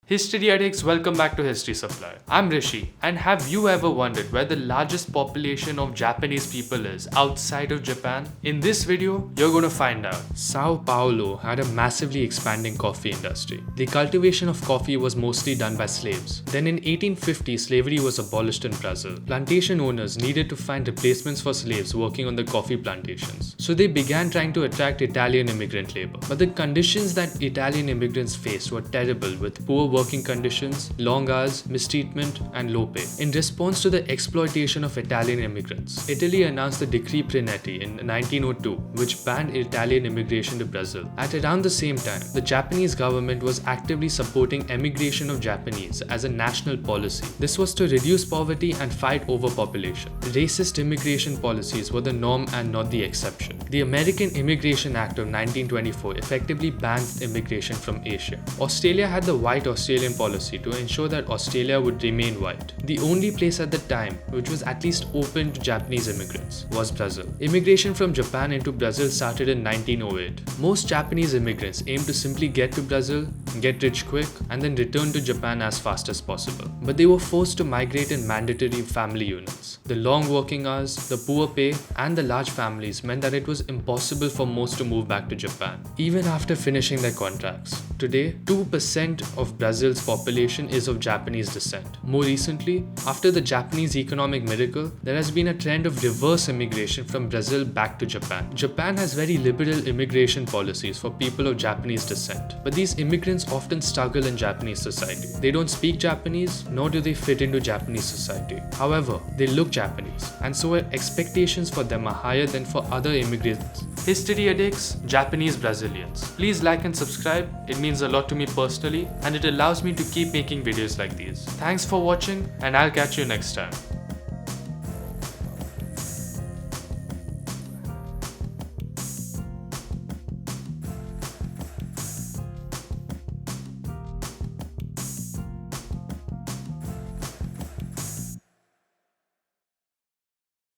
History addicts, welcome back to History Supply. I'm Rishi, and have you ever wondered where the largest population of Japanese people is outside of Japan? In this video, you're going to find out. Sao Paulo had a massively expanding coffee industry. The cultivation of coffee was mostly done by slaves. Then in 1850, slavery was abolished in Brazil. Plantation owners needed to find replacements for slaves working on the coffee plantations. So they began trying to attract Italian immigrant labor. But the conditions that Italian immigrants faced were terrible, with poor working conditions, long hours, mistreatment, and low pay. In response to the exploitation of Italian immigrants, Italy announced the Decree Preneti in 1902, which banned Italian immigration to Brazil. At around the same time, the Japanese government was actively supporting emigration of Japanese as a national policy. This was to reduce poverty and fight overpopulation. Racist immigration policies were the norm and not the exception. The American Immigration Act of 1924 effectively banned immigration from Asia. Australia had the White Australian policy to ensure that Australia would remain white. The only place at the time which was at least open to Japanese immigrants was Brazil. Immigration from Japan into Brazil started in 1908. Most Japanese immigrants aimed to simply get to Brazil, get rich quick, and then return to Japan as fast as possible. But they were forced to migrate in mandatory family units. The long working hours, the poor pay, and the large families meant that it was impossible for most to move back to Japan, even after finishing their contracts. Today, 2% of Brazil's population is of Japanese descent. More recently, after the Japanese economic miracle, there has been a trend of reverse immigration from Brazil back to Japan. Japan has very liberal immigration policies for people of Japanese descent, but these immigrants often struggle in Japanese society. They don't speak Japanese, nor do they fit into Japanese society. However, they look Japanese, and so expectations for them are higher than for other immigrants. History addicts, Japanese Brazilians. Please like and subscribe. It means a lot to me personally, and it allows me to keep making videos like these. Thanks for watching, and I'll catch you next time.